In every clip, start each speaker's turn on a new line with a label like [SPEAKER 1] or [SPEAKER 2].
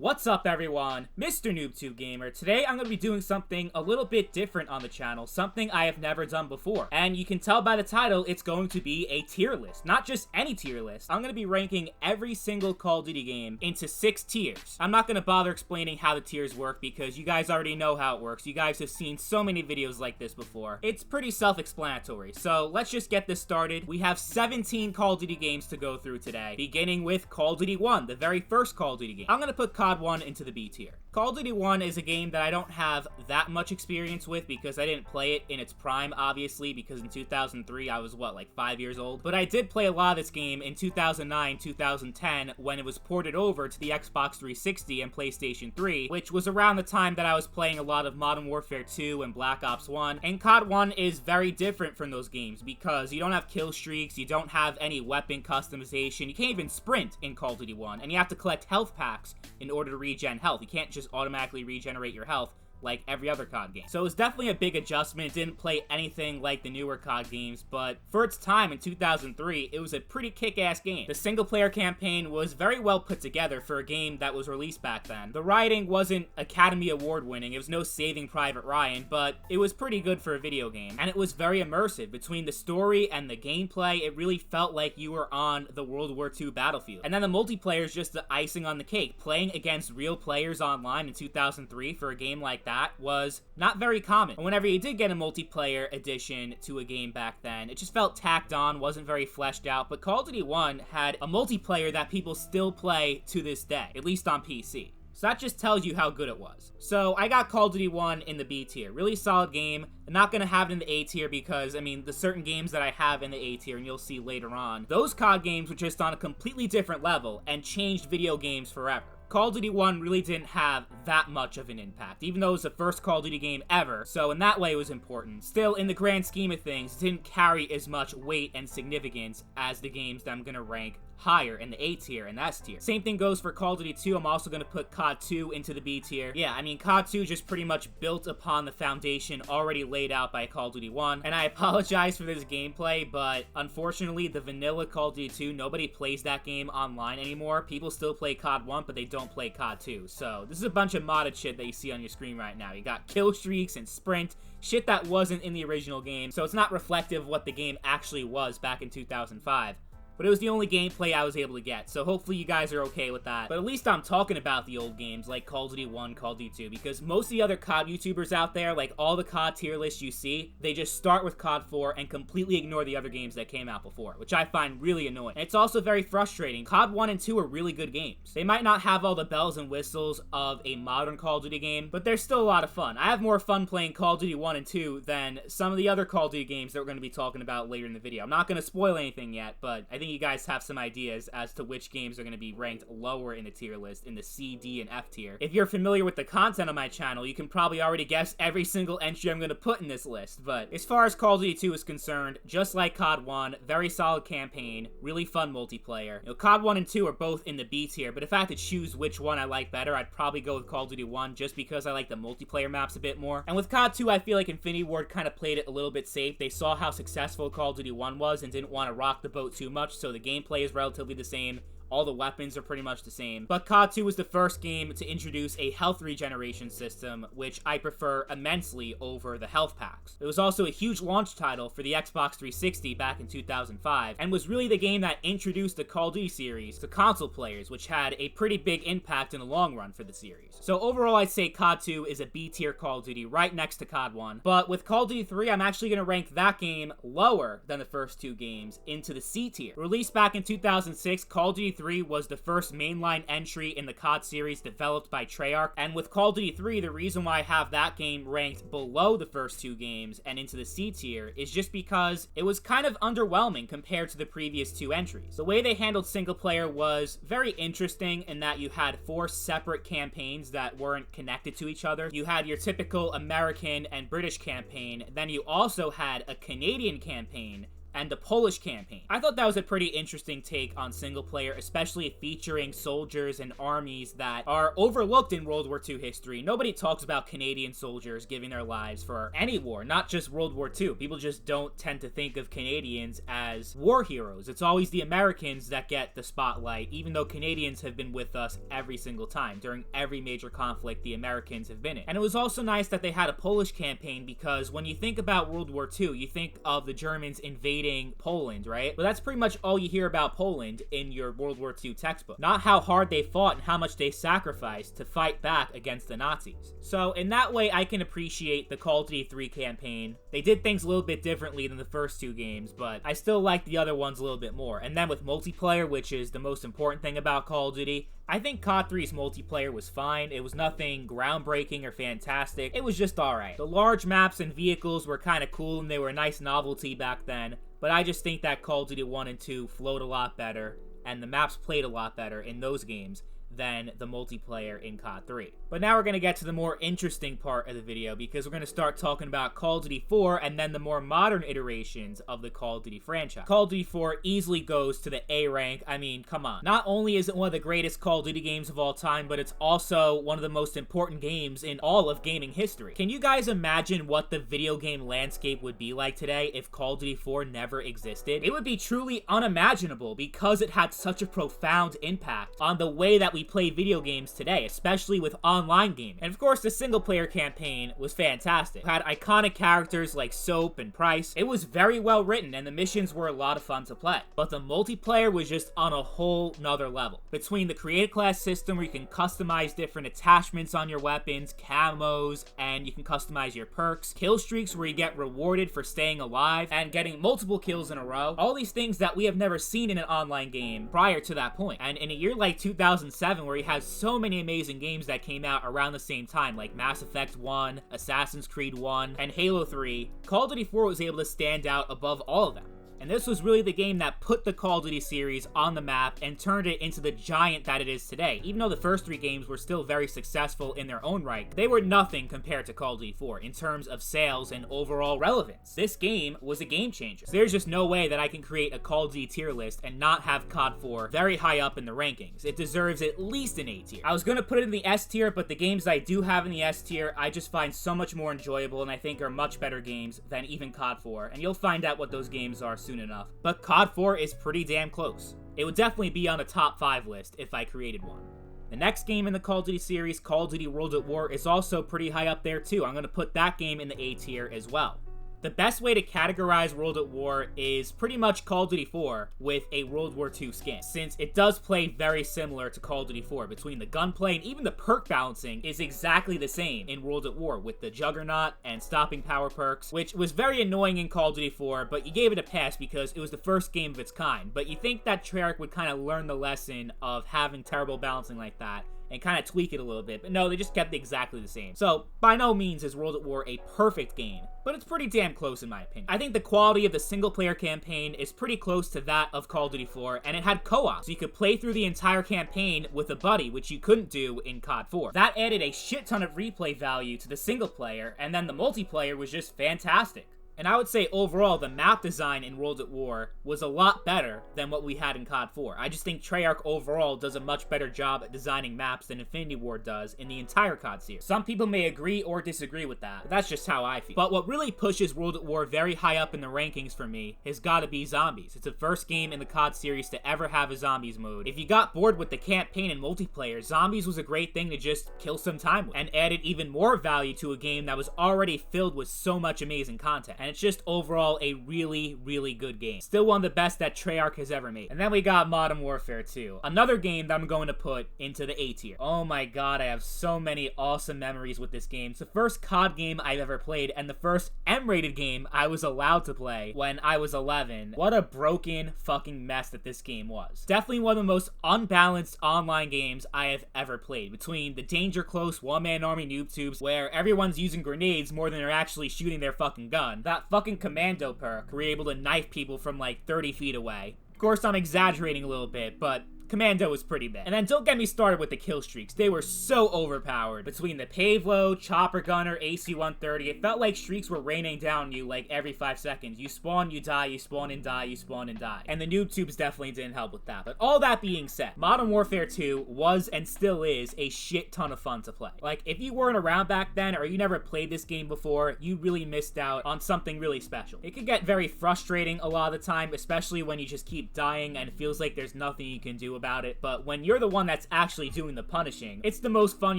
[SPEAKER 1] What's up everyone, Mr. NoobTube Gamer. Today I'm going to be doing something a little bit different on the channel, something I have never done before. And you can tell by the title, it's going to be a tier list. Not just any tier list. I'm going to be ranking every single Call of Duty game into 6 tiers. I'm not going to bother explaining how the tiers work because you guys already know how it works. You guys have seen so many videos like this before. It's pretty self-explanatory. So let's just get this started. We have 17 Call of Duty games to go through today, beginning with Call of Duty 1, the very first Call of Duty game. I'm going to put COD 1 into the B tier. Call of Duty 1 is a game that I don't have that much experience with because I didn't play it in its prime, obviously, because in 2003 I was, like 5 years old? But I did play a lot of this game in 2009, 2010, when it was ported over to the Xbox 360 and PlayStation 3, which was around the time that I was playing a lot of Modern Warfare 2 and Black Ops 1. And COD 1 is very different from those games because you don't have kill streaks, you don't have any weapon customization, you can't even sprint in Call of Duty 1, and you have to collect health packs in order to regen health. You can't just automatically regenerate your health like every other COD game. So it was definitely a big adjustment. It didn't play anything like the newer COD games, but for its time in 2003, it was a pretty kick-ass game. The single-player campaign was very well put together for a game that was released back then. The writing wasn't Academy Award winning, it was no Saving Private Ryan, but it was pretty good for a video game, and it was very immersive. Between the story and the gameplay, it really felt like you were on the World War II battlefield. And then the multiplayer is just the icing on the cake. Playing against real players online in 2003 for a game like that was not very common. And whenever you did get a multiplayer addition to a game back then, it just felt tacked on, wasn't very fleshed out. But Call of Duty 1 had a multiplayer that people still play to this day, at least on PC. So that just tells you how good it was. So I got Call of Duty 1 in the B tier. Really solid game. I'm not going to have it in the A tier because, the certain games that I have in the A tier, and you'll see later on, those COD games were just on a completely different level and changed video games forever. Call of Duty 1 really didn't have that much of an impact, even though it was the first Call of Duty game ever, so in that way it was important. Still, in the grand scheme of things, it didn't carry as much weight and significance as the games that I'm gonna rank higher in the A tier and S tier. Same thing goes for Call of Duty 2. I'm also going to put COD 2 into the B tier. Yeah, COD 2 just pretty much built upon the foundation already laid out by Call of Duty 1. And I apologize for this gameplay, but unfortunately, the vanilla Call of Duty 2, nobody plays that game online anymore. People still play COD 1, but they don't play COD 2. So this is a bunch of modded shit that you see on your screen right now. You got kill streaks and sprint, shit that wasn't in the original game. So it's not reflective of what the game actually was back in 2005. But it was the only gameplay I was able to get, so hopefully you guys are okay with that. But at least I'm talking about the old games like Call of Duty 1, Call of Duty 2, because most of the other COD YouTubers out there, like all the COD tier lists you see, they just start with COD 4 and completely ignore the other games that came out before, which I find really annoying. And it's also very frustrating. COD 1 and 2 are really good games. They might not have all the bells and whistles of a modern Call of Duty game, but they're still a lot of fun. I have more fun playing Call of Duty 1 and 2 than some of the other Call of Duty games that we're going to be talking about later in the video. I'm not going to spoil anything yet, but I think you guys have some ideas as to which games are going to be ranked lower in the tier list, in the C, D, and F tier. If you're familiar with the content on my channel, you can probably already guess every single entry I'm going to put in this list. But as far as Call of Duty 2 is concerned, just like COD 1, very solid campaign, really fun multiplayer. COD 1 and 2 are both in the B tier, but if I had to choose which one I like better, I'd probably go with Call of Duty 1 just because I like the multiplayer maps a bit more. And with COD 2, I feel like Infinity Ward kind of played it a little bit safe. They saw how successful Call of Duty 1 was and didn't want to rock the boat too much, so the gameplay is relatively the same. All the weapons are pretty much the same. But COD 2 was the first game to introduce a health regeneration system, which I prefer immensely over the health packs. It was also a huge launch title for the Xbox 360 back in 2005, and was really the game that introduced the Call of Duty series to console players, which had a pretty big impact in the long run for the series. So overall, I'd say COD 2 is a B tier Call of Duty right next to COD 1. But with Call of Duty 3, I'm actually going to rank that game lower than the first two games into the C tier. Released back in 2006, Call of Duty 3 was the first mainline entry in the COD series developed by Treyarch, and with Call of Duty 3, the reason why I have that game ranked below the first two games and into the C tier is just because it was kind of underwhelming compared to the previous two entries. The way they handled single player was very interesting in that you had 4 separate campaigns that weren't connected to each other. You had your typical American and British campaign, then you also had a Canadian campaign, and the Polish campaign. I thought that was a pretty interesting take on single player, especially featuring soldiers and armies that are overlooked in World War II history. Nobody talks about Canadian soldiers giving their lives for any war, not just World War II. People just don't tend to think of Canadians as war heroes. It's always the Americans that get the spotlight, even though Canadians have been with us every single time. During every major conflict the Americans have been in. And it was also nice that they had a Polish campaign, because when you think about World War II, you think of the Germans invading Poland, right? But that's pretty much all you hear about Poland in your World War II textbook. Not how hard they fought and how much they sacrificed to fight back against the Nazis. So in that way, I can appreciate the Call of Duty 3 campaign. They did things a little bit differently than the first two games, but I still like the other ones a little bit more. And then with multiplayer, which is the most important thing about Call of Duty, I think COD 3's multiplayer was fine. It was nothing groundbreaking or fantastic. It was just alright. The large maps and vehicles were kind of cool and they were a nice novelty back then, but I just think that Call of Duty 1 and 2 flowed a lot better, and the maps played a lot better in those games than the multiplayer in COD 3. But now we're going to get to the more interesting part of the video, because we're going to start talking about Call of Duty 4 and then the more modern iterations of the Call of Duty franchise. Call of Duty 4 easily goes to the A rank. I mean, come on. Not only is it one of the greatest Call of Duty games of all time, but it's also one of the most important games in all of gaming history. Can you guys imagine what the video game landscape would be like today if Call of Duty 4 never existed? It would be truly unimaginable, because it had such a profound impact on the way that we play video games today, especially with online gaming. And of course, the single player campaign was fantastic. It had iconic characters like Soap and Price. It was very well written, and the missions were a lot of fun to play. But the multiplayer was just on a whole nother level. Between the creative class system, where you can customize different attachments on your weapons, camos, and you can customize your perks, kill streaks where you get rewarded for staying alive and getting multiple kills in a row, all these things that we have never seen in an online game prior to that point. And in a year like 2007, where you had so many amazing games that came out around the same time, like Mass Effect 1, Assassin's Creed 1, and Halo 3, Call of Duty 4 was able to stand out above all of them. And this was really the game that put the Call of Duty series on the map and turned it into the giant that it is today. Even though the first three games were still very successful in their own right, they were nothing compared to Call of Duty 4 in terms of sales and overall relevance. This game was a game changer. So there's just no way that I can create a Call of Duty tier list and not have COD 4 very high up in the rankings. It deserves at least an A tier. I was gonna put it in the S tier, but the games I do have in the S tier, I just find so much more enjoyable and I think are much better games than even COD 4. And you'll find out what those games are soon enough. But COD 4 is pretty damn close. It would definitely be on a top 5 list if I created one. The next game in the Call of Duty series, Call of Duty World at War, is also pretty high up there too. I'm going to put that game in the A tier as well. The best way to categorize World at War is pretty much Call of Duty 4 with a World War II skin, since it does play very similar to Call of Duty 4. Between the gunplay and even the perk balancing is exactly the same in World at War, with the Juggernaut and stopping power perks, which was very annoying in Call of Duty 4, but you gave it a pass because it was the first game of its kind. But you think that Treyarch would kind of learn the lesson of having terrible balancing like that and kind of tweak it a little bit, but no, they just kept it exactly the same. So, by no means is World at War a perfect game, but it's pretty damn close in my opinion. I think the quality of the single-player campaign is pretty close to that of Call of Duty 4, and it had co-op, so you could play through the entire campaign with a buddy, which you couldn't do in COD 4. That added a shit ton of replay value to the single-player, and then the multiplayer was just fantastic. And I would say overall, the map design in World at War was a lot better than what we had in COD 4. I just think Treyarch overall does a much better job at designing maps than Infinity Ward does in the entire COD series. Some people may agree or disagree with that, but that's just how I feel. But what really pushes World at War very high up in the rankings for me has gotta be Zombies. It's the first game in the COD series to ever have a Zombies mode. If you got bored with the campaign and multiplayer, Zombies was a great thing to just kill some time with, and added even more value to a game that was already filled with so much amazing content. And it's just overall a really, really good game. Still one of the best that Treyarch has ever made. And then we got Modern Warfare 2. Another game that I'm going to put into the A tier. Oh my god, I have so many awesome memories with this game. It's the first COD game I've ever played, and the first M-rated game I was allowed to play when I was 11. What a broken fucking mess that this game was. Definitely one of the most unbalanced online games I have ever played. Between the Danger Close one-man army noob tubes, where everyone's using grenades more than they're actually shooting their fucking gun. That fucking commando perk, where you're able to knife people from like 30 feet away. Of course, I'm exaggerating a little bit, but Commando was pretty bad. And then don't get me started with the kill streaks. They were so overpowered. Between the Pavlo, Chopper Gunner, AC-130, it felt like streaks were raining down on you like every 5 seconds. You spawn, you die, you spawn and die, you spawn and die. And the noob tubes definitely didn't help with that. But all that being said, Modern Warfare 2 was and still is a shit ton of fun to play. Like, if you weren't around back then or you never played this game before, you really missed out on something really special. It could get very frustrating a lot of the time, especially when you just keep dying and it feels like there's nothing you can do about it. But when you're the one that's actually doing the punishing, it's the most fun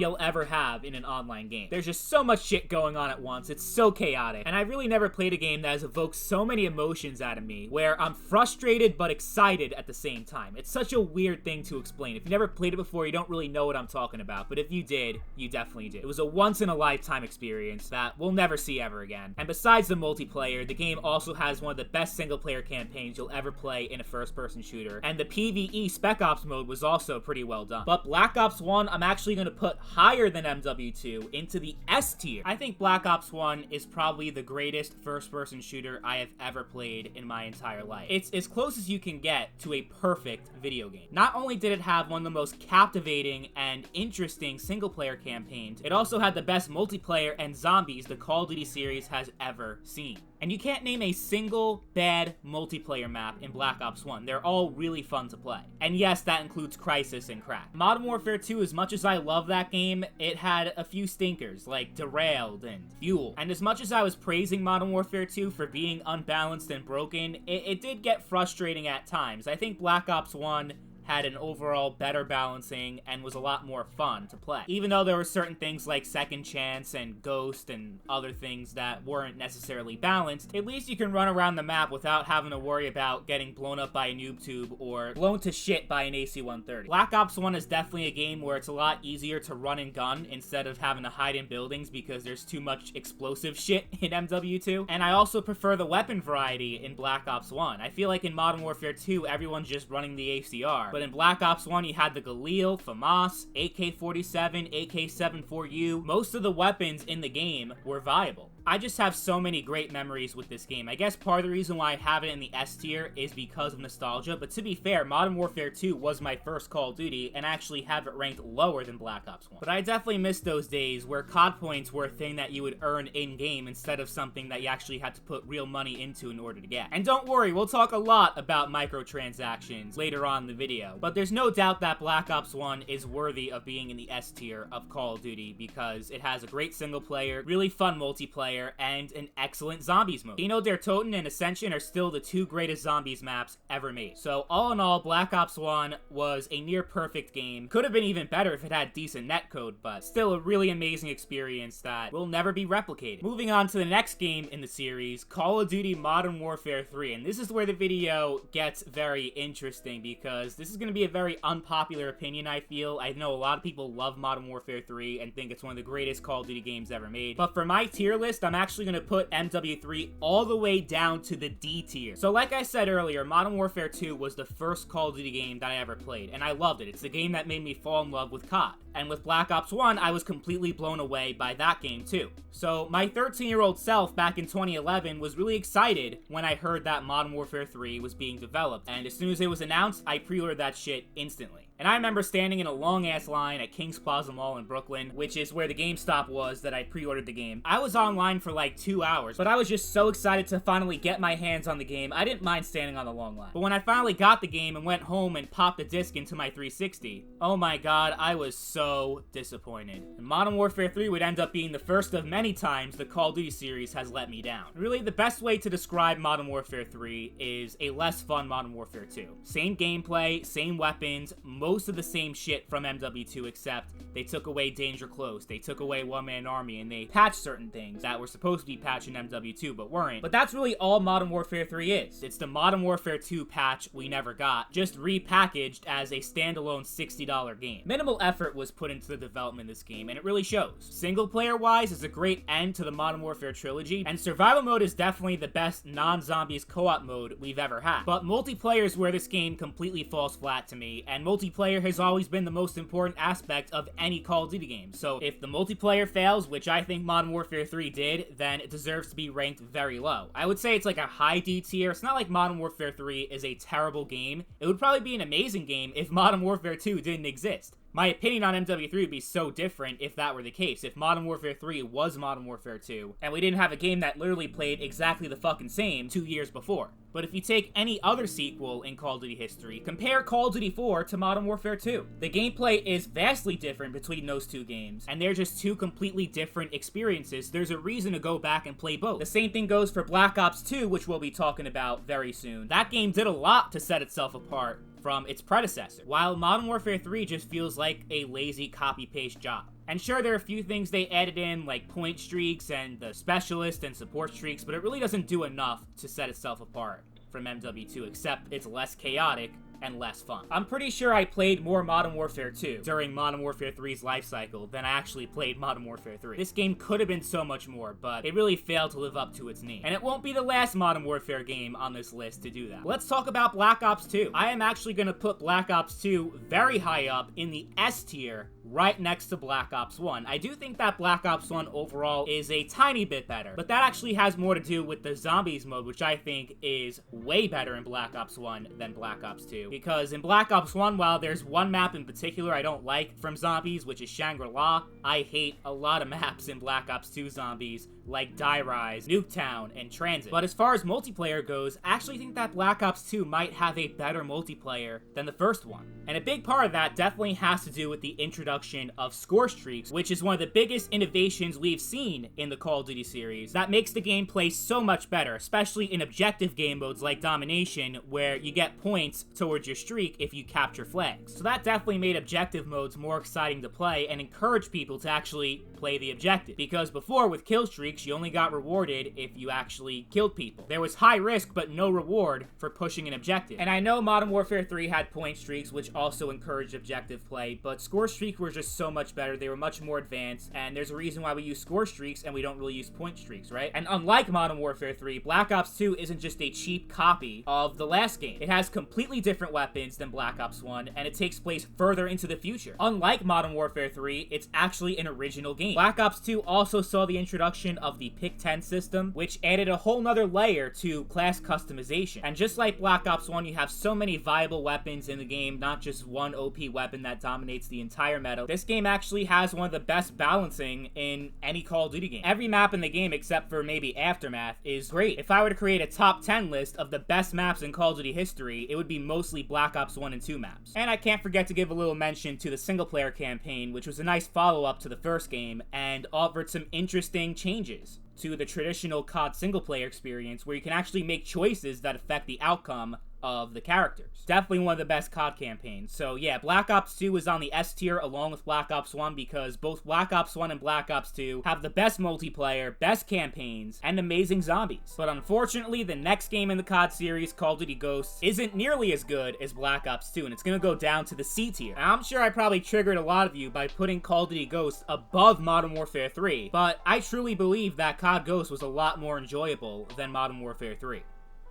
[SPEAKER 1] you'll ever have in an online game. There's just so much shit going on at once. It's so chaotic. And I really never played a game that has evoked so many emotions out of me, where I'm frustrated but excited at the same time. It's such a weird thing to explain. If you never played it before, you don't really know what I'm talking about. But if you did, you definitely did. It was a once-in-a-lifetime experience that we'll never see ever again. And besides the multiplayer, the game also has one of the best single-player campaigns you'll ever play in a first-person shooter. And the PvE Spec Ops mode was also pretty well done. But Black Ops 1, I'm actually going to put higher than MW2 into the S tier. I think Black Ops 1 is probably the greatest first-person shooter I have ever played in my entire life. It's as close as you can get to a perfect video game. Not only did it have one of the most captivating and interesting single-player campaigns, it also had the best multiplayer and zombies the Call of Duty series has ever seen. And you can't name a single bad multiplayer map in Black Ops 1. They're all really fun to play. And yes, that includes Crisis and Crack. Modern Warfare 2, as much as I love that game, it had a few stinkers, like Derailed and Fuel. And as much as I was praising Modern Warfare 2 for being unbalanced and broken, it did get frustrating at times. I think Black Ops 1 had an overall better balancing and was a lot more fun to play. Even though there were certain things like Second Chance and Ghost and other things that weren't necessarily balanced, at least you can run around the map without having to worry about getting blown up by a noob tube or blown to shit by an AC-130. Black Ops 1 is definitely a game where it's a lot easier to run and gun instead of having to hide in buildings because there's too much explosive shit in MW2. And I also prefer the weapon variety in Black Ops 1. I feel like in Modern Warfare 2, everyone's just running the ACR, but in Black Ops 1, you had the Galil, FAMAS, AK-47, AK-74U. Most of the weapons in the game were viable. I just have so many great memories with this game. I guess part of the reason why I have it in the S tier is because of nostalgia, but to be fair, Modern Warfare 2 was my first Call of Duty, and I actually have it ranked lower than Black Ops 1. But I definitely miss those days where COD points were a thing that you would earn in-game instead of something that you actually had to put real money into in order to get. And don't worry, we'll talk a lot about microtransactions later on in the video, but there's no doubt that Black Ops 1 is worthy of being in the S tier of Call of Duty because it has a great single player, really fun multiplayer, and an excellent zombies mode. Kino der Toten and Ascension are still the two greatest zombies maps ever made. So all in all, Black Ops 1 was a near perfect game. Could have been even better if it had decent netcode, but still a really amazing experience that will never be replicated. Moving on to the next game in the series, Call of Duty Modern Warfare 3. And this is where the video gets very interesting because this is going to be a very unpopular opinion, I feel. I know a lot of people love Modern Warfare 3 and think it's one of the greatest Call of Duty games ever made. But for my tier list, I'm actually going to put MW3 all the way down to the D tier. So like I said earlier, Modern Warfare 2 was the first Call of Duty game that I ever played, and I loved it. It's the game that made me fall in love with COD. And with Black Ops 1, I was completely blown away by that game too. So my 13-year-old self back in 2011 was really excited when I heard that Modern Warfare 3 was being developed, and as soon as it was announced, I pre-ordered that shit instantly. And I remember standing in a long-ass line at Kings Plaza Mall in Brooklyn, which is where the GameStop was that I pre-ordered the game. I was online for like 2 hours, but I was just so excited to finally get my hands on the game, I didn't mind standing on the long line. But when I finally got the game and went home and popped the disc into my 360, oh my god, I was so disappointed. And Modern Warfare 3 would end up being the first of many times the Call of Duty series has let me down. Really, the best way to describe Modern Warfare 3 is a less fun Modern Warfare 2. Same gameplay, same weapons, most of the same shit from MW2, except they took away Danger Close, they took away One Man Army, and they patched certain things that were supposed to be patched in MW2 but weren't. But that's really all Modern Warfare 3 is. It's the Modern Warfare 2 patch we never got, just repackaged as a standalone $60 game. Minimal effort was put into the development of this game, and it really shows. Single player wise, it's a great end to the Modern Warfare trilogy, and survival mode is definitely the best non-zombies co-op mode we've ever had. But multiplayer is where this game completely falls flat to me, and multiplayer multiplayer has always been the most important aspect of any Call of Duty game. So if the multiplayer fails, which I think Modern Warfare 3 did, then it deserves to be ranked very low. I would say it's like a high D tier. It's not like Modern Warfare 3 is a terrible game. It would probably be an amazing game if Modern Warfare 2 didn't exist. My opinion on MW3 would be so different if that were the case. If Modern Warfare 3 was Modern Warfare 2, and we didn't have a game that literally played exactly the fucking same 2 years before. But if you take any other sequel in Call of Duty history, compare Call of Duty 4 to Modern Warfare 2. The gameplay is vastly different between those two games, and they're just two completely different experiences. There's a reason to go back and play both. The same thing goes for Black Ops 2, which we'll be talking about very soon. That game did a lot to set itself apart from its predecessor, while Modern Warfare 3 just feels like a lazy copy-paste job. And sure, there are a few things they added in, like point streaks and the specialist and support streaks, but it really doesn't do enough to set itself apart from MW2, except it's less chaotic and less fun. I'm pretty sure I played more Modern Warfare 2 during Modern Warfare 3's life cycle than I actually played Modern Warfare 3. This game could have been so much more, but it really failed to live up to its name. And it won't be the last Modern Warfare game on this list to do that. Let's talk about Black Ops 2. I am actually going to put Black Ops 2 very high up in the S tier, right next to Black Ops 1. I do think that Black Ops 1 overall is a tiny bit better, but that actually has more to do with the zombies mode, which I think is way better in Black Ops 1 than Black Ops 2. Because in Black Ops 1, while there's one map in particular I don't like from zombies, which is Shangri-La, I hate a lot of maps in Black Ops 2 zombies, like Die Rise, Nuketown, and Transit. But as far as multiplayer goes, I actually think that Black Ops 2 might have a better multiplayer than the first one. And a big part of that definitely has to do with the introduction of score streaks, which is one of the biggest innovations we've seen in the Call of Duty series that makes the gameplay so much better, especially in objective game modes like Domination, where you get points towards your streak if you capture flags. So that definitely made objective modes more exciting to play and encouraged people to actually play the objective. Because before, with kill streaks, you only got rewarded if you actually killed people. There was high risk but no reward for pushing an objective. And I know Modern Warfare 3 had point streaks, which also encouraged objective play, but score streaks were just so much better. They were much more advanced, and there's a reason why we use score streaks and we don't really use point streaks, right? And unlike Modern Warfare 3, Black Ops 2 isn't just a cheap copy of the last game. It has completely different weapons than Black Ops 1, and it takes place further into the future. Unlike Modern Warfare 3, it's actually an original game. Black Ops 2 also saw the introduction of the Pick 10 system, which added a whole nother layer to class customization. And just like Black Ops 1, you have so many viable weapons in the game, not just one OP weapon that dominates the entire meta. This game actually has one of the best balancing in any Call of Duty game. Every map in the game, except for maybe Aftermath, is great. If I were to create a top 10 list of the best maps in Call of Duty history, it would be mostly Black Ops 1 and 2 maps. And I can't forget to give a little mention to the single-player campaign, which was a nice follow-up to the first game, and offered some interesting changes to the traditional COD single-player experience, where you can actually make choices that affect the outcome of the characters. Definitely one of the best COD campaigns. So yeah, Black Ops 2 is on the S tier along with Black Ops 1 because both Black Ops 1 and Black Ops 2 have the best multiplayer, best campaigns, and amazing zombies. But unfortunately, the next game in the COD series, Call of Duty Ghosts, isn't nearly as good as Black Ops 2, and it's gonna go down to the C tier. Now, I'm sure I probably triggered a lot of you by putting Call of Duty Ghosts above Modern Warfare 3, but I truly believe that COD Ghosts was a lot more enjoyable than Modern Warfare 3.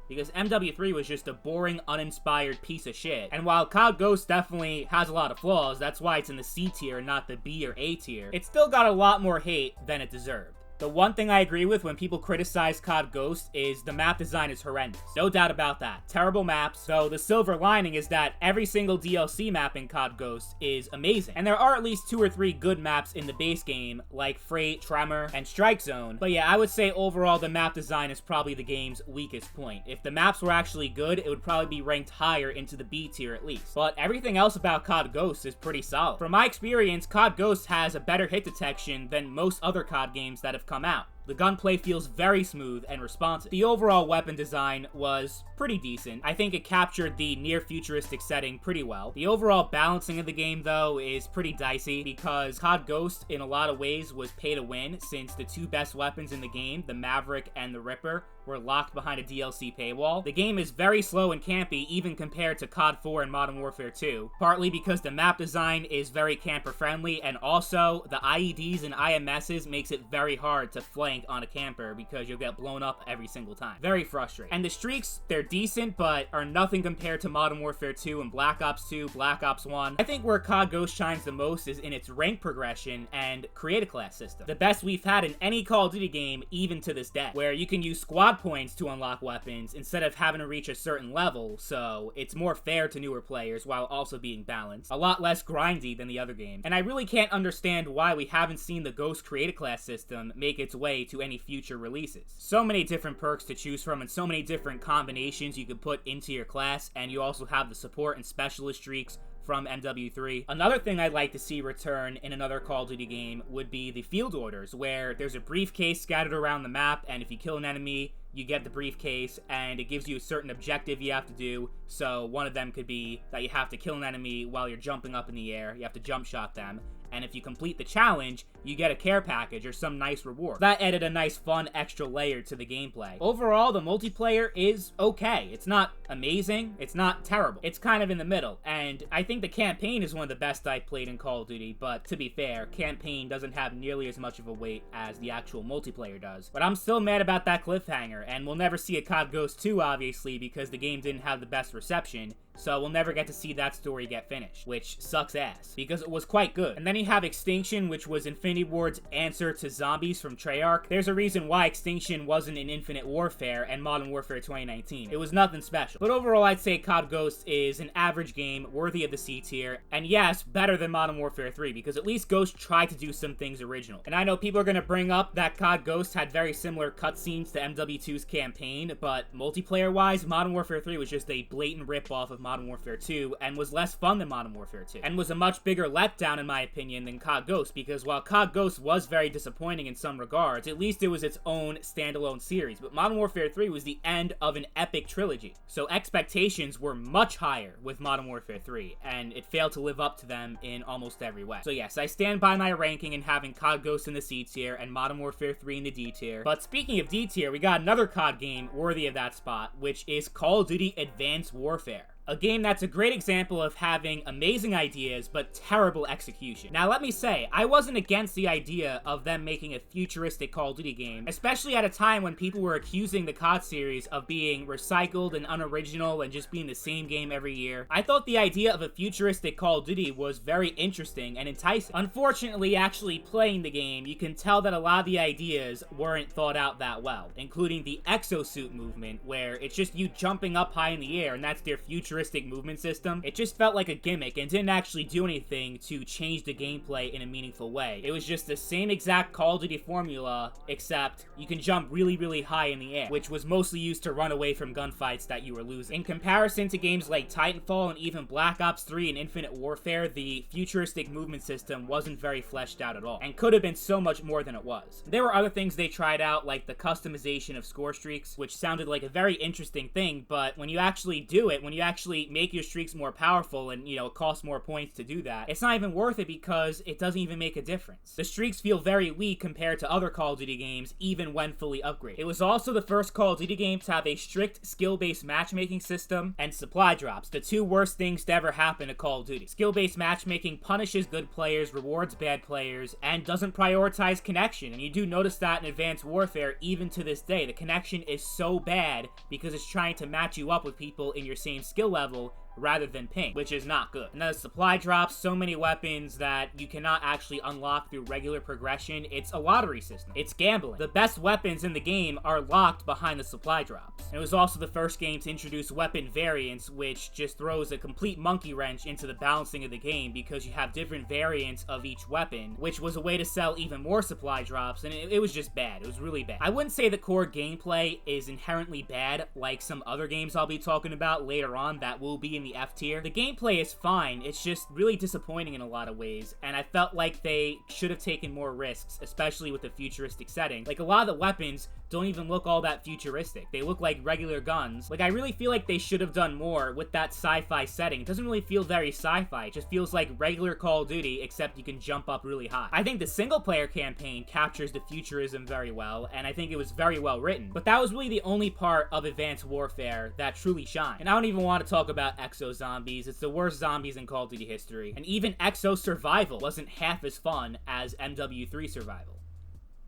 [SPEAKER 1] Because MW3 was just a boring, uninspired piece of shit. And while COD Ghosts definitely has a lot of flaws, that's why it's in the C tier, not the B or A tier, it still got a lot more hate than it deserved. The one thing I agree with when people criticize COD Ghost is the map design is horrendous. No doubt about that. Terrible maps, though the silver lining is that every single DLC map in COD Ghost is amazing. And there are at least 2 or 3 good maps in the base game, like Freight, Tremor, and Strike Zone. But yeah, I would say overall the map design is probably the game's weakest point. If the maps were actually good, it would probably be ranked higher into the B tier at least. But everything else about COD Ghost is pretty solid. From my experience, COD Ghost has a better hit detection than most other COD games that have come out. The gunplay feels very smooth and responsive. The overall weapon design was pretty decent. I think it captured the near-futuristic setting pretty well. The overall balancing of the game, though, is pretty dicey because COD Ghost, in a lot of ways, was pay to win since the 2 best weapons in the game, the Maverick and the Ripper, were locked behind a DLC paywall. The game is very slow and campy even compared to COD 4 and Modern Warfare 2, partly because the map design is very camper friendly, and also the IEDs and IMSs makes it very hard to flank on a camper because you'll get blown up every single time. Very frustrating. And the streaks, they're decent, but are nothing compared to Modern Warfare 2 and Black Ops 2, Black Ops 1. I think where COD Ghost shines the most is in its rank progression and create a class system. The best we've had in any Call of Duty game, even to this day, where you can use squad points to unlock weapons instead of having to reach a certain level, so it's more fair to newer players while also being balanced. A lot less grindy than the other games. And I really can't understand why we haven't seen the Ghost create a class system make its way to any future releases. So many different perks to choose from and so many different combinations you could put into your class, and you also have the support and specialist streaks from MW3. Another thing I'd like to see return in another Call of Duty game would be the field orders, where there's a briefcase scattered around the map, and if you kill an enemy, you get the briefcase, and it gives you a certain objective you have to do. So one of them could be that you have to kill an enemy while you're jumping up in the air. You have to jump shot them. And if you complete the challenge, you get a care package or some nice reward. That added a nice, fun, extra layer to the gameplay. Overall, the multiplayer is okay. It's not amazing. It's not terrible. It's kind of in the middle. And I think the campaign is one of the best I've played in Call of Duty, but to be fair, campaign doesn't have nearly as much of a weight as the actual multiplayer does. But I'm still mad about that cliffhanger, and we'll never see a COD Ghost 2, obviously, because the game didn't have the best reception, so we'll never get to see that story get finished, which sucks ass, because it was quite good. And then you have Extinction, which was Infinity Ward's answer to Zombies from Treyarch. There's a reason why Extinction wasn't in Infinite Warfare and Modern Warfare 2019. It was nothing special. But overall, I'd say COD Ghost is an average game, worthy of the C tier, and yes, better than Modern Warfare 3, because at least Ghost tried to do some things original. And I know people are gonna bring up that COD Ghost had very similar cutscenes to MW2's campaign, but multiplayer-wise, Modern Warfare 3 was just a blatant rip-off of Modern Warfare 2, and was less fun than Modern Warfare 2, and was a much bigger letdown in my opinion than COD Ghost, because while COD Ghost was very disappointing in some regards, at least it was its own standalone series, but Modern Warfare 3 was the end of an epic trilogy, so expectations were much higher with Modern Warfare 3, and it failed to live up to them in almost every way. So yes, I stand by my ranking in having COD Ghost in the C tier and Modern Warfare 3 in the D tier, but speaking of D tier, we got another COD game worthy of that spot, which is Call of Duty Advanced Warfare. A game that's a great example of having amazing ideas, but terrible execution. Now, let me say, I wasn't against the idea of them making a futuristic Call of Duty game, especially at a time when people were accusing the COD series of being recycled and unoriginal and just being the same game every year. I thought the idea of a futuristic Call of Duty was very interesting and enticing. Unfortunately, actually playing the game, you can tell that a lot of the ideas weren't thought out that well, including the exosuit movement, where it's just you jumping up high in the air, and that's their futuristic movement system. It just felt like a gimmick and didn't actually do anything to change the gameplay in a meaningful way. It was just the same exact Call of Duty formula, except you can jump really, really high in the air, which was mostly used to run away from gunfights that you were losing. In comparison to games like Titanfall and even Black Ops 3 and Infinite Warfare, the futuristic movement system wasn't very fleshed out at all, and could have been so much more than it was. There were other things they tried out, like the customization of score streaks, which sounded like a very interesting thing, but when you actually do it, when you actually make your streaks more powerful and, you know, it costs more points to do that, it's not even worth it because it doesn't even make a difference. The streaks feel very weak compared to other Call of Duty games, even when fully upgraded. It was also the first Call of Duty game to have a strict skill-based matchmaking system and supply drops, the two worst things to ever happen to Call of Duty. Skill-based matchmaking punishes good players, rewards bad players, and doesn't prioritize connection, and you do notice that in Advanced Warfare even to this day. The connection is so bad because it's trying to match you up with people in your same skill level rather than ping, which is not good. And then the supply drops, so many weapons that you cannot actually unlock through regular progression. It's a lottery system. It's gambling. The best weapons in the game are locked behind the supply drops. And it was also the first game to introduce weapon variants, which just throws a complete monkey wrench into the balancing of the game because you have different variants of each weapon, which was a way to sell even more supply drops, and it was just bad. It was really bad. I wouldn't say the core gameplay is inherently bad like some other games I'll be talking about later on that will be in the the F tier. The gameplay is fine, it's just really disappointing in a lot of ways, and I felt like they should have taken more risks, especially with the futuristic setting. Like, a lot of the weapons don't even look all that futuristic. They look like regular guns. Like, I really feel like they should have done more with that sci-fi setting. It doesn't really feel very sci-fi. It just feels like regular Call of Duty, except you can jump up really high. I think the single-player campaign captures the futurism very well, and I think it was very well written. But that was really the only part of Advanced Warfare that truly shined. And I don't even want to talk about Exo Zombies. It's the worst zombies in Call of Duty history. And even Exo Survival wasn't half as fun as MW3 Survival.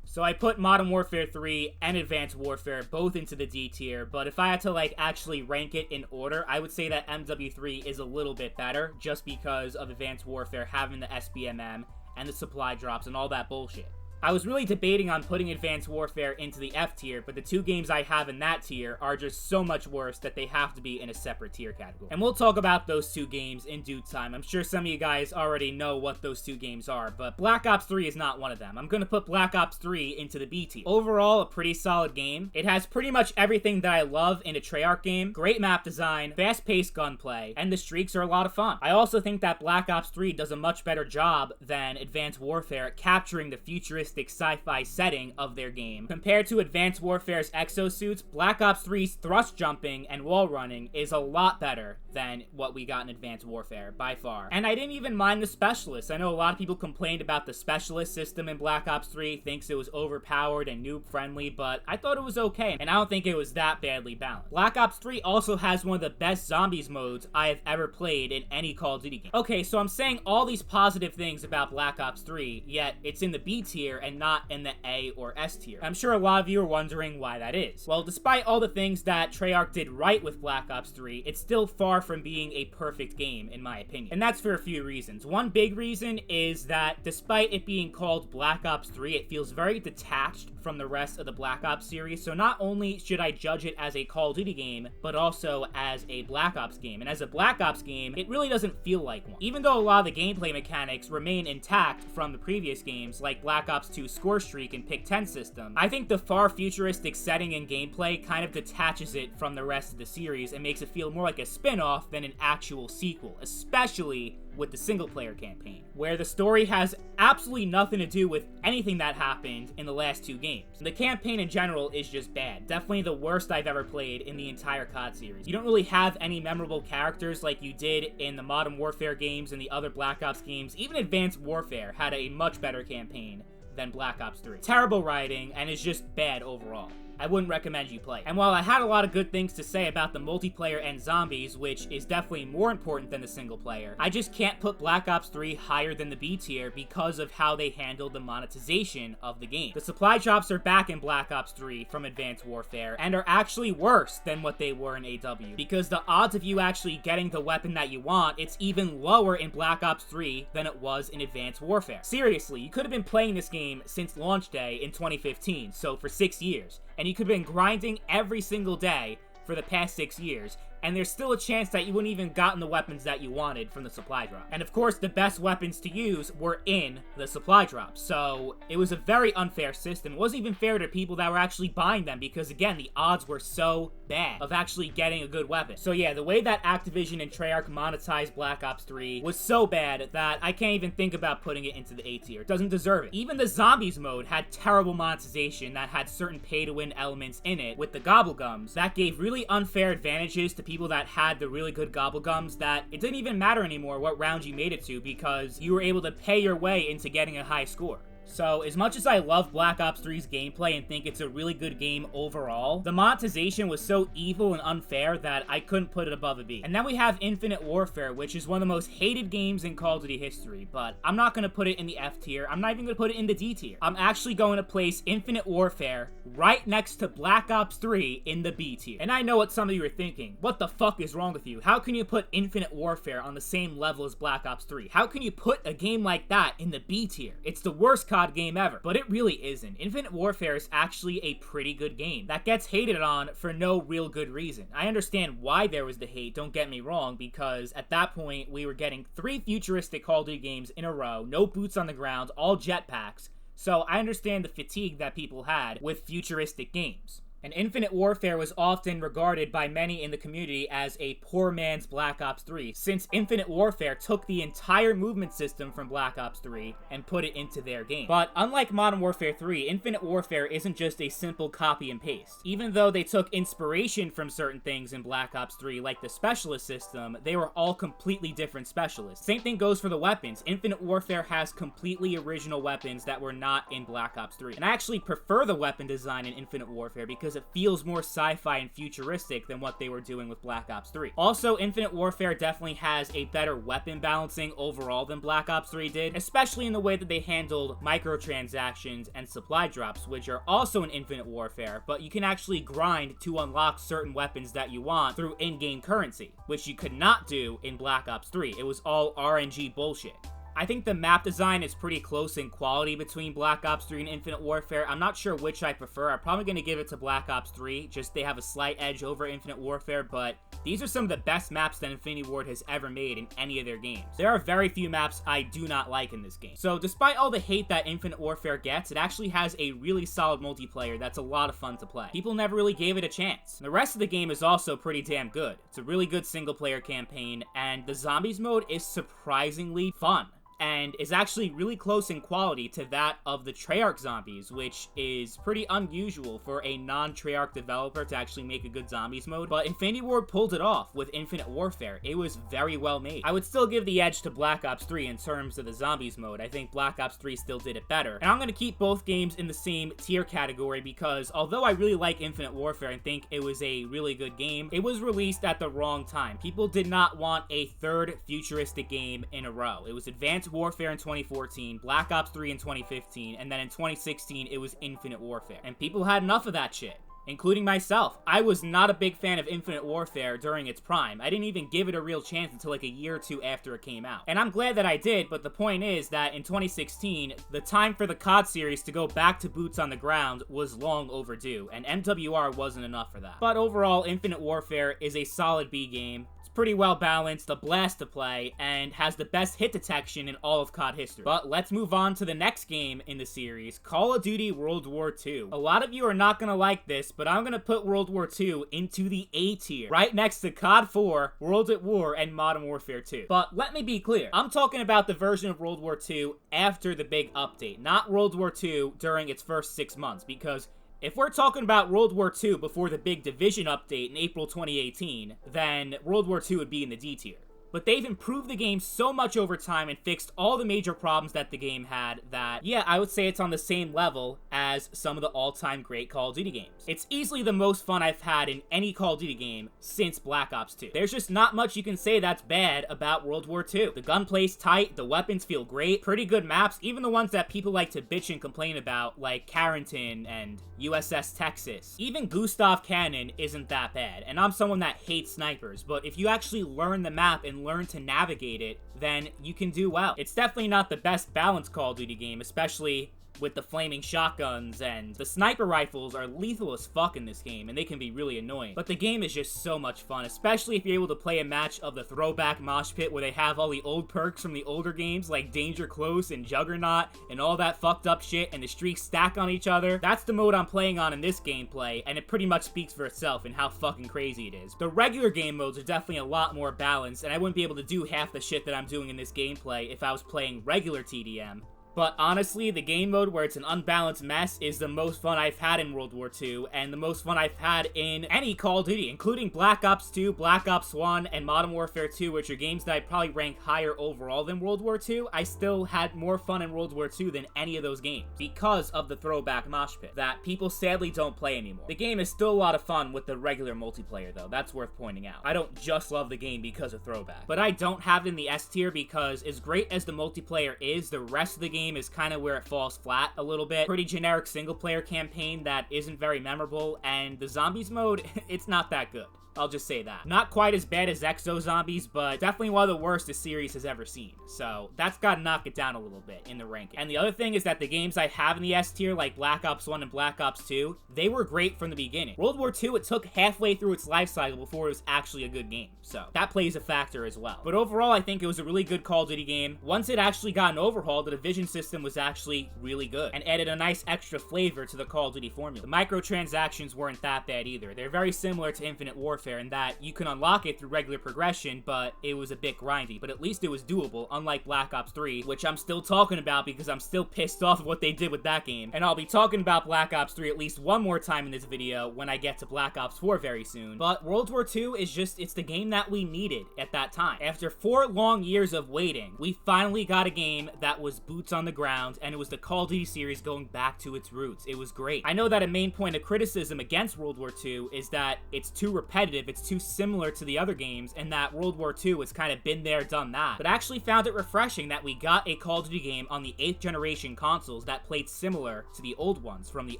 [SPEAKER 1] So I put Modern Warfare 3 and Advanced Warfare both into the D tier, but if I had to, like, actually rank it in order, I would say that MW3 is a little bit better, just because of Advanced Warfare having the SBMM and the supply drops and all that bullshit. I was really debating on putting Advanced Warfare into the F tier, but the two games I have in that tier are just so much worse that they have to be in a separate tier category. And we'll talk about those two games in due time. I'm sure some of you guys already know what those two games are, but Black Ops 3 is not one of them. I'm gonna put Black Ops 3 into the B tier. Overall, a pretty solid game. It has pretty much everything that I love in a Treyarch game. Great map design, fast-paced gunplay, and the streaks are a lot of fun. I also think that Black Ops 3 does a much better job than Advanced Warfare at capturing the futuristic sci-fi setting of their game. Compared to Advanced Warfare's exosuits, Black Ops 3's thrust jumping and wall running is a lot better than what we got in Advanced Warfare, by far. And I didn't even mind the specialists. I know a lot of people complained about the specialist system in Black Ops 3, thinks it was overpowered and noob-friendly, but I thought it was okay, and I don't think it was that badly balanced. Black Ops 3 also has one of the best zombies modes I have ever played in any Call of Duty game. Okay, so I'm saying all these positive things about Black Ops 3, yet it's in the B tier and not in the A or S tier. I'm sure a lot of you are wondering why that is. Well, despite all the things that Treyarch did right with Black Ops 3, it's still far from being a perfect game, in my opinion. And that's for a few reasons. One big reason is that despite it being called Black Ops 3, it feels very detached from the rest of the Black Ops series, so not only should I judge it as a Call of Duty game, but also as a Black Ops game. And as a Black Ops game, it really doesn't feel like one. Even though a lot of the gameplay mechanics remain intact from the previous games, like Black Ops 2 Score Streak and Pick 10 system, I think the far futuristic setting and gameplay kind of detaches it from the rest of the series and makes it feel more like a spin-off than an actual sequel, especially with the single-player campaign, where the story has absolutely nothing to do with anything that happened in the last two games. The campaign in general is just bad. Definitely the worst I've ever played in the entire COD series. You don't really have any memorable characters like you did in the Modern Warfare games and the other Black Ops games. Even Advanced Warfare had a much better campaign than Black Ops 3. Terrible writing, and it's just bad overall. I wouldn't recommend you play. And while I had a lot of good things to say about the multiplayer and zombies, which is definitely more important than the single player, I just can't put Black Ops 3 higher than the B tier because of how they handled the monetization of the game. The supply drops are back in Black Ops 3 from Advanced Warfare and are actually worse than what they were in AW, because the odds of you actually getting the weapon that you want, it's even lower in Black Ops 3 than it was in Advanced Warfare. Seriously, you could have been playing this game since launch day in 2015, so for 6 years, and you could have been grinding every single day for the past 6 years, and there's still a chance that you wouldn't even gotten the weapons that you wanted from the supply drop. And of course, the best weapons to use were in the supply drop, so it was a very unfair system. It wasn't even fair to people that were actually buying them, because again, the odds were so bad of actually getting a good weapon. So yeah, the way that Activision and Treyarch monetized Black Ops 3 was so bad that I can't even think about putting it into the A tier. It doesn't deserve it. Even the zombies mode had terrible monetization that had certain pay-to-win elements in it with the gobblegums that gave really unfair advantages to people that had the really good gobblegums, that it didn't even matter anymore what round you made it to because you were able to pay your way into getting a high score. So, as much as I love Black Ops 3's gameplay and think it's a really good game overall, the monetization was so evil and unfair that I couldn't put it above a B. And then we have Infinite Warfare, which is one of the most hated games in Call of Duty history, but I'm not going to put it in the F tier. I'm not even going to put it in the D tier. I'm actually going to place Infinite Warfare right next to Black Ops 3 in the B tier. And I know what some of you are thinking. What the fuck is wrong with you? How can you put Infinite Warfare on the same level as Black Ops 3? How can you put a game like that in the B tier? It's the worst COD game ever, but it really isn't. Infinite Warfare is actually a pretty good game that gets hated on for no real good reason. I understand why there was the hate, don't get me wrong, because at that point we were getting 3 futuristic Call of Duty games in a row, no boots on the ground, all jetpacks, so I understand the fatigue that people had with futuristic games. And Infinite Warfare was often regarded by many in the community as a poor man's Black Ops 3, since Infinite Warfare took the entire movement system from Black Ops 3 and put it into their game. But unlike Modern Warfare 3, Infinite Warfare isn't just a simple copy and paste. Even though they took inspiration from certain things in Black Ops 3, like the specialist system, they were all completely different specialists. Same thing goes for the weapons. Infinite Warfare has completely original weapons that were not in Black Ops 3. And I actually prefer the weapon design in Infinite Warfare because it feels more sci-fi and futuristic than what they were doing with Black Ops 3. Also, Infinite Warfare definitely has a better weapon balancing overall than Black Ops 3 did, especially in the way that they handled microtransactions and supply drops, which are also in Infinite Warfare, but you can actually grind to unlock certain weapons that you want through in-game currency, which you could not do in Black Ops 3. It was all RNG bullshit. I think the map design is pretty close in quality between Black Ops 3 and Infinite Warfare. I'm not sure which I prefer. I'm probably going to give it to Black Ops 3, just they have a slight edge over Infinite Warfare, but these are some of the best maps that Infinity Ward has ever made in any of their games. There are very few maps I do not like in this game. So despite all the hate that Infinite Warfare gets, it actually has a really solid multiplayer that's a lot of fun to play. People never really gave it a chance. The rest of the game is also pretty damn good. It's a really good single-player campaign, and the Zombies mode is surprisingly fun, and is actually really close in quality to that of the Treyarch zombies, which is pretty unusual for a non-Treyarch developer to actually make a good zombies mode, but Infinity Ward pulled it off with Infinite Warfare. It was very well made. I would still give the edge to Black Ops 3 in terms of the zombies mode. I think Black Ops 3 still did it better, and I'm going to keep both games in the same tier category because although I really like Infinite Warfare and think it was a really good game, it was released at the wrong time. People did not want a third futuristic game in a row. It was Advanced Warfare in 2014, Black Ops 3 in 2015, and then in 2016, it was Infinite Warfare. And people had enough of that shit, including myself. I was not a big fan of Infinite Warfare during its prime. I didn't even give it a real chance until like a year or two after it came out. And I'm glad that I did, but the point is that in 2016, the time for the COD series to go back to boots on the ground was long overdue, and MWR wasn't enough for that. But overall, Infinite Warfare is a solid B game. Pretty well balanced, a blast to play, and has the best hit detection in all of COD history. But let's move on to the next game in the series, Call of Duty World War II. A lot of you are not gonna like this, but I'm gonna put World War II into the A tier, right next to COD 4, World at War, and Modern Warfare 2. But let me be clear, I'm talking about the version of World War II after the big update, not World War II during its first 6 months, because if we're talking about World War II before the big Division update in April 2018, then World War II would be in the D tier. But they've improved the game so much over time and fixed all the major problems that the game had that, yeah, I would say it's on the same level as some of the all-time great Call of Duty games. It's easily the most fun I've had in any Call of Duty game since Black Ops 2. There's just not much you can say that's bad about World War II. The gunplay's tight, the weapons feel great, pretty good maps, even the ones that people like to bitch and complain about, like Carrington and USS Texas. Even Gustav Cannon isn't that bad, and I'm someone that hates snipers, but if you actually learn the map and learn to navigate it, then you can do well. It's definitely not the best balanced Call of Duty game, especially with the flaming shotguns, and the sniper rifles are lethal as fuck in this game, and they can be really annoying. But the game is just so much fun, especially if you're able to play a match of the throwback mosh pit where they have all the old perks from the older games, like Danger Close and Juggernaut, and all that fucked up shit, and the streaks stack on each other. That's the mode I'm playing on in this gameplay, and it pretty much speaks for itself in how fucking crazy it is. The regular game modes are definitely a lot more balanced, and I wouldn't be able to do half the shit that I'm doing in this gameplay if I was playing regular TDM. But honestly, the game mode where it's an unbalanced mess is the most fun I've had in World War II, and the most fun I've had in any Call of Duty, including Black Ops 2, Black Ops 1, and Modern Warfare 2, which are games that I'd probably rank higher overall than World War II. I still had more fun in World War II than any of those games, because of the throwback mosh pit, that people sadly don't play anymore. The game is still a lot of fun with the regular multiplayer, though. That's worth pointing out. I don't just love the game because of throwback. But I don't have it in the S tier because as great as the multiplayer is, the rest of the game is kind of where it falls flat a little bit. Pretty generic single player campaign that isn't very memorable, and the zombies mode, it's not that good. I'll just say that. Not quite as bad as Exo Zombies, but definitely one of the worst the series has ever seen. So that's gotta knock it down a little bit in the ranking. And the other thing is that the games I have in the S tier, like Black Ops 1 and Black Ops 2, they were great from the beginning. World War II, it took halfway through its life cycle before it was actually a good game. So that plays a factor as well. But overall, I think it was a really good Call of Duty game. Once it actually got an overhaul, the Division system was actually really good and added a nice extra flavor to the Call of Duty formula. The microtransactions weren't that bad either. They're very similar to Infinite Warfare in that you can unlock it through regular progression, but it was a bit grindy. But at least it was doable, unlike Black Ops 3, which I'm still talking about because I'm still pissed off at what they did with that game. And I'll be talking about Black Ops 3 at least one more time in this video when I get to Black Ops 4 very soon. But World War II is just, it's the game that we needed at that time. After 4 long years of waiting, we finally got a game that was boots on the ground, and it was the Call of Duty series going back to its roots. It was great. I know that a main point of criticism against World War II is that it's too repetitive, it's too similar to the other games, and that World War II has kind of been there, done that. But I actually found it refreshing that we got a Call of Duty game on the 8th generation consoles that played similar to the old ones from the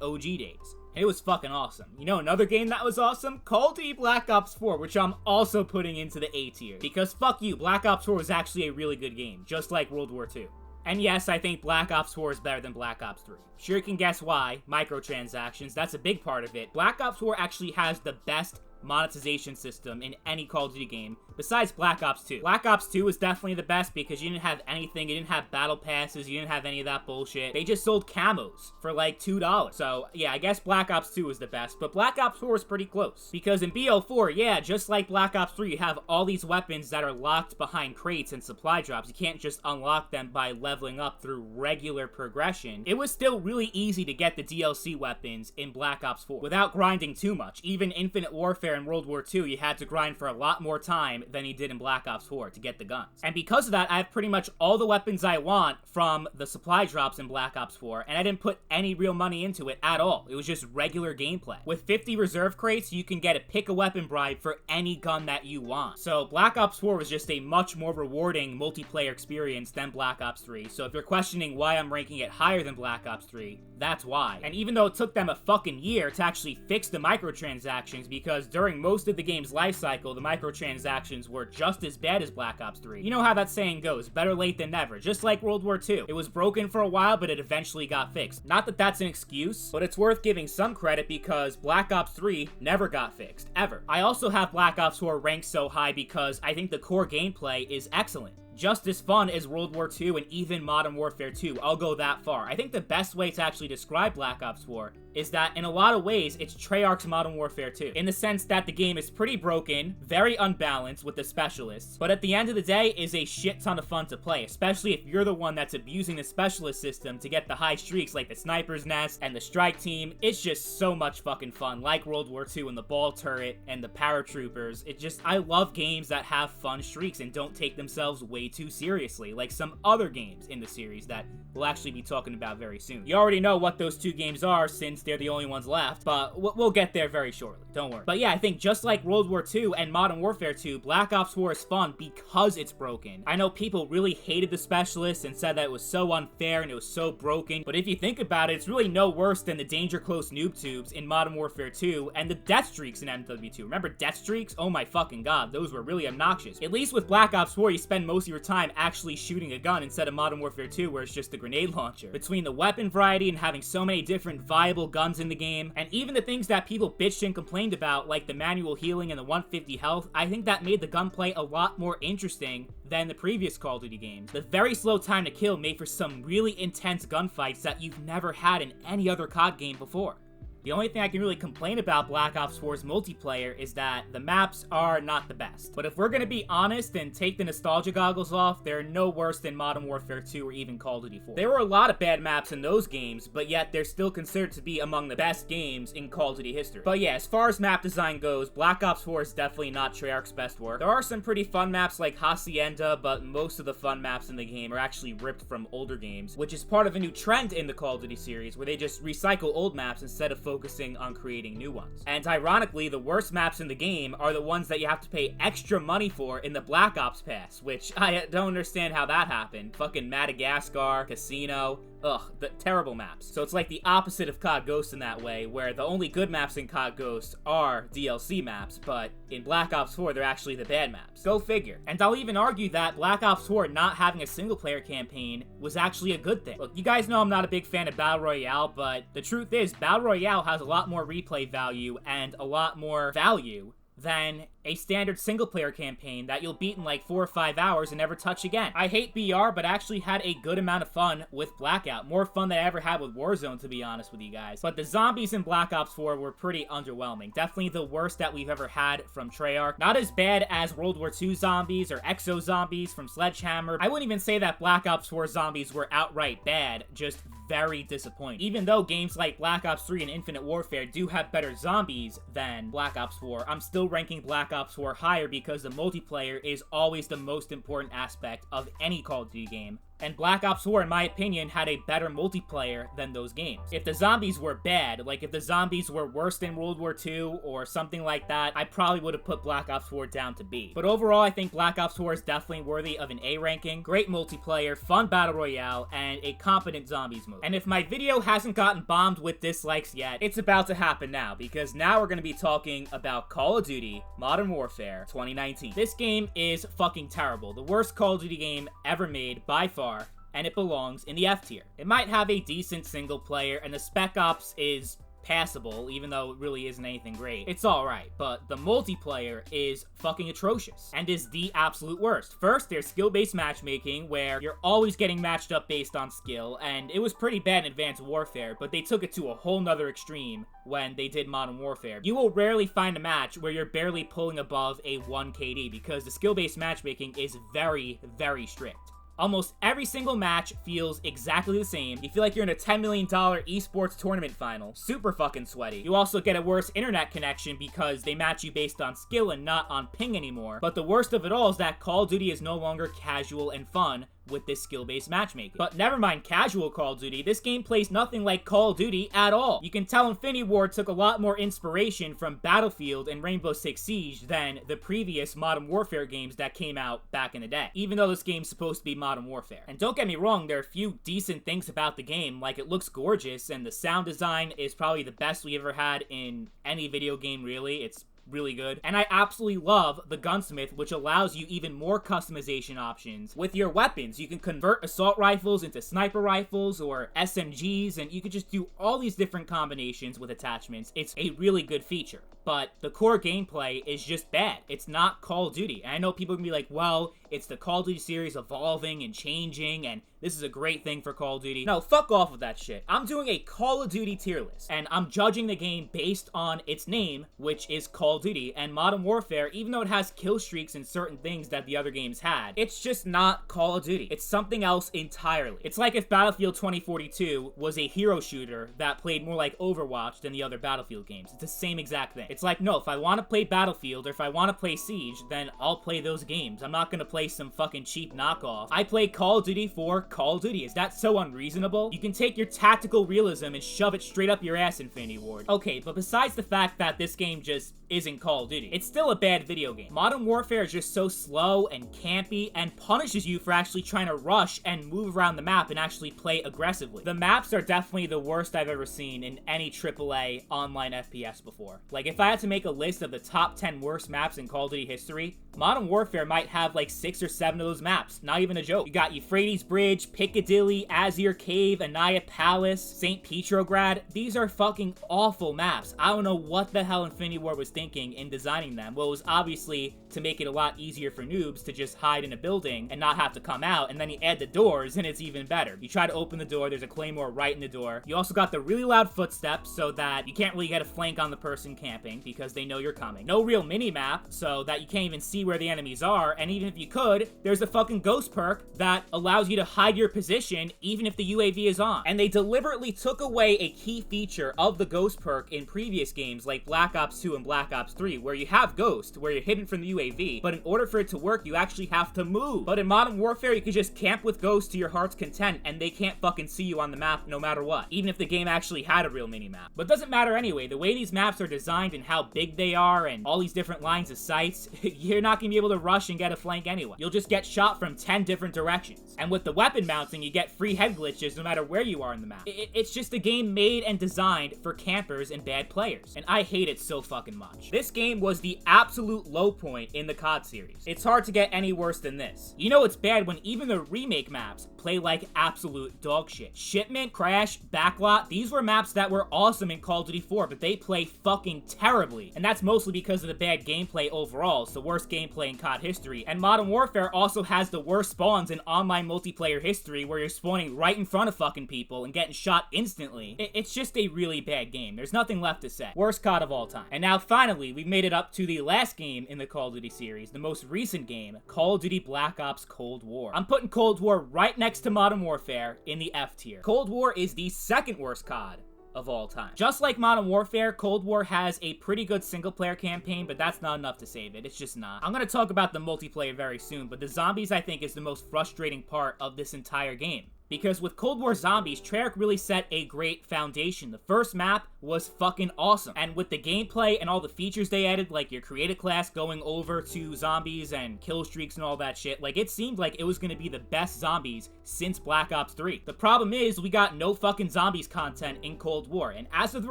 [SPEAKER 1] OG days. It was fucking awesome. You know another game that was awesome? Call of Duty Black Ops 4, which I'm also putting into the A tier. Because fuck you, Black Ops 4 was actually a really good game, just like World War II. And yes, I think Black Ops 4 is better than Black Ops 3. Sure, you can guess why. Microtransactions, that's a big part of it. Black Ops 4 actually has the best monetization system in any Call of Duty game, besides Black Ops 2. Black Ops 2 was definitely the best because you didn't have anything, you didn't have battle passes, you didn't have any of that bullshit. They just sold camos for like $2. So yeah, I guess Black Ops 2 was the best, but Black Ops 4 was pretty close. Because in BO4, yeah, just like Black Ops 3, you have all these weapons that are locked behind crates and supply drops. You can't just unlock them by leveling up through regular progression. It was still really easy to get the DLC weapons in Black Ops 4 without grinding too much. Even Infinite Warfare in World War II, you had to grind for a lot more time than you did in Black Ops 4 to get the guns. And because of that, I have pretty much all the weapons I want from the supply drops in Black Ops 4, and I didn't put any real money into it at all. It was just regular gameplay. With 50 reserve crates, you can get a pick-a-weapon bribe for any gun that you want. So Black Ops 4 was just a much more rewarding multiplayer experience than Black Ops 3. So if you're questioning why I'm ranking it higher than Black Ops 3, that's why. And even though it took them a fucking year to actually fix the microtransactions, because during most of the game's life cycle, the microtransactions were just as bad as Black Ops 3. You know how that saying goes, better late than never, just like World War II. It was broken for a while, but it eventually got fixed. Not that that's an excuse, but it's worth giving some credit because Black Ops 3 never got fixed, ever. I also have Black Ops 4 ranked so high because I think the core gameplay is excellent. Just as fun as World War II and even Modern Warfare 2, I'll go that far. I think the best way to actually describe Black Ops 4 is that in a lot of ways, it's Treyarch's Modern Warfare 2, in the sense that the game is pretty broken, very unbalanced with the specialists, but at the end of the day, is a shit ton of fun to play, especially if you're the one that's abusing the specialist system to get the high streaks like the Sniper's Nest and the Strike Team. It's just so much fucking fun, like World War II and the Ball Turret and the Paratroopers. I love games that have fun streaks and don't take themselves way too seriously, like some other games in the series that we'll actually be talking about very soon. You already know what those two games are since they're the only ones left, but we'll get there very shortly, don't worry. But yeah, I think just like World War II and Modern Warfare 2, Black Ops 4 is fun because it's broken. I know people really hated the specialists and said that it was so unfair and it was so broken, but if you think about it, it's really no worse than the Danger Close noob tubes in Modern Warfare 2 and the death streaks in MW2. Remember death streaks? Oh my fucking god, those were really obnoxious. At least with Black Ops 4, you spend most of your time actually shooting a gun instead of Modern Warfare 2 where it's just a grenade launcher. Between the weapon variety and having so many different viable guns in the game, and even the things that people bitched and complained about, like the manual healing and the 150 health, I think that made the gunplay a lot more interesting than the previous Call of Duty games. The very slow time to kill made for some really intense gunfights that you've never had in any other COD game before. The only thing I can really complain about Black Ops 4's multiplayer is that the maps are not the best. But if we're gonna be honest and take the nostalgia goggles off, they're no worse than Modern Warfare 2 or even Call of Duty 4. There were a lot of bad maps in those games, but yet they're still considered to be among the best games in Call of Duty history. But yeah, as far as map design goes, Black Ops 4 is definitely not Treyarch's best work. There are some pretty fun maps like Hacienda, but most of the fun maps in the game are actually ripped from older games, which is part of a new trend in the Call of Duty series, where they just recycle old maps instead of focusing on creating new ones. And ironically, the worst maps in the game are the ones that you have to pay extra money for in the Black Ops Pass, which I don't understand how that happened. Fucking Madagascar, Casino, Ugh, the terrible maps. So it's like the opposite of COD Ghost in that way, where the only good maps in COD Ghost are DLC maps, but in Black Ops 4, they're actually the bad maps. Go figure. And I'll even argue that Black Ops 4 not having a single-player campaign was actually a good thing. Look, you guys know I'm not a big fan of Battle Royale, but the truth is, Battle Royale has a lot more replay value and a lot more value than a standard single-player campaign that you'll beat in like 4 or 5 hours and never touch again. I hate BR, but I actually had a good amount of fun with Blackout. More fun than I ever had with Warzone, to be honest with you guys. But the zombies in Black Ops 4 were pretty underwhelming. Definitely the worst that we've ever had from Treyarch. Not as bad as World War II zombies or Exo zombies from Sledgehammer. I wouldn't even say that Black Ops 4 zombies were outright bad, just very disappointing. Even though games like Black Ops 3 and Infinite Warfare do have better zombies than Black Ops 4, I'm still ranking Black Ops 4 higher because the multiplayer is always the most important aspect of any Call of Duty game. And Black Ops 4, in my opinion, had a better multiplayer than those games. If the zombies were bad, like if the zombies were worse than World War II or something like that, I probably would have put Black Ops 4 down to B. But overall, I think Black Ops 4 is definitely worthy of an A ranking. Great multiplayer, fun battle royale, and a competent zombies mode. And if my video hasn't gotten bombed with dislikes yet, it's about to happen now, because now we're going to be talking about Call of Duty Modern Warfare 2019. This game is fucking terrible. The worst Call of Duty game ever made, by far. And it belongs in the F tier. It might have a decent single player, and the Spec Ops is passable, even though it really isn't anything great. It's alright, but the multiplayer is fucking atrocious, and is the absolute worst. First, there's skill-based matchmaking, where you're always getting matched up based on skill, and it was pretty bad in Advanced Warfare, but they took it to a whole nother extreme when they did Modern Warfare. You will rarely find a match where you're barely pulling above a 1 KD, because the skill-based matchmaking is very, very strict. Almost every single match feels exactly the same. You feel like you're in a $10 million esports tournament final. Super fucking sweaty. You also get a worse internet connection because they match you based on skill and not on ping anymore. But the worst of it all is that Call of Duty is no longer casual and fun with this skill-based matchmaking. But never mind casual Call of Duty, this game plays nothing like Call of Duty at all. You can tell Infinity Ward took a lot more inspiration from Battlefield and Rainbow Six Siege than the previous Modern Warfare games that came out back in the day, even though this game's supposed to be Modern Warfare. And don't get me wrong, there are a few decent things about the game, like it looks gorgeous, and the sound design is probably the best we ever had in any video game, really. It's really good. And I absolutely love the Gunsmith, which allows you even more customization options with your weapons. You can convert assault rifles into sniper rifles or SMGs, and you can just do all these different combinations with attachments. It's a really good feature. But the core gameplay is just bad. It's not Call of Duty. And I know people can be like, well, it's the Call of Duty series evolving and changing, and this is a great thing for Call of Duty. No, fuck off with that shit. I'm doing a Call of Duty tier list, and I'm judging the game based on its name, which is Call of Duty. And Modern Warfare, even though it has kill streaks and certain things that the other games had, it's just not Call of Duty. It's something else entirely. It's like if Battlefield 2042 was a hero shooter that played more like Overwatch than the other Battlefield games. It's the same exact thing. It's like, no, if I want to play Battlefield or if I want to play Siege, then I'll play those games. I'm not going to play some fucking cheap knockoff. I play Call of Duty for Call of Duty. Is that so unreasonable? You can take your tactical realism and shove it straight up your ass, Infinity Ward. Okay, but besides the fact that this game just isn't Call of Duty, it's still a bad video game. Modern Warfare is just so slow and campy and punishes you for actually trying to rush and move around the map and actually play aggressively. The maps are definitely the worst I've ever seen in any AAA online FPS before. Like, if I had to make a list of the top 10 worst maps in Call of Duty history, Modern Warfare might have like 6 or 7 of those maps. Not even a joke. You got Euphrates Bridge, Piccadilly, Azir Cave, Anaya Palace, St. Petrograd. These are fucking awful maps. I don't know what the hell Infinity Ward was thinking in designing them. Well, it was obviously to make it a lot easier for noobs to just hide in a building and not have to come out, and then you add the doors and it's even better. You try to open the door, there's a claymore right in the door. You also got the really loud footsteps so that you can't really get a flank on the person camping because they know you're coming. No real mini-map so that you can't even see where the enemies are, and even if you could, there's a fucking ghost perk that allows you to hide your position even if the UAV is on. And they deliberately took away a key feature of the ghost perk in previous games like Black Ops 2 and Black Ops 3, where you have ghost, where you're hidden from the UAV, but in order for it to work, you actually have to move. But in Modern Warfare, you can just camp with ghost to your heart's content, and they can't fucking see you on the map no matter what, even if the game actually had a real mini-map. But it doesn't matter anyway. The way these maps are designed and how big they are and all these different lines of sights, you're not not gonna be able to rush and get a flank anyway. You'll just get shot from 10 different directions. And with the weapon mounting, you get free head glitches no matter where you are in the map. It's just a game made and designed for campers and bad players, and I hate it so fucking much. This game was the absolute low point in the COD series. It's hard to get any worse than this. You know it's bad when even the remake maps play like absolute dog shit. Shipment, Crash, Backlot, these were maps that were awesome in Call of Duty 4, but they play fucking terribly. And that's mostly because of the bad gameplay overall. It's the worst gameplay in COD history. And Modern Warfare also has the worst spawns in online multiplayer history, where you're spawning right in front of fucking people and getting shot instantly. It's just a really bad game. There's nothing left to say. Worst COD of all time. And now finally, we've made it up to the last game in the Call of Duty series, the most recent game, Call of Duty Black Ops Cold War. I'm putting Cold War right next to Modern Warfare in the F tier. Cold War is the second worst COD of all time. Just like Modern Warfare, Cold War has a pretty good single-player campaign, but that's not enough to save it. It's just not. I'm gonna talk about the multiplayer very soon, but the zombies, I think, is the most frustrating part of this entire game. Because with Cold War Zombies, Treyarch really set a great foundation. The first map was fucking awesome. And with the gameplay and all the features they added, like your creative class going over to zombies and kill streaks and all that shit, like it seemed like it was gonna be the best zombies since Black Ops 3. The problem is, we got no fucking zombies content in Cold War. And as of the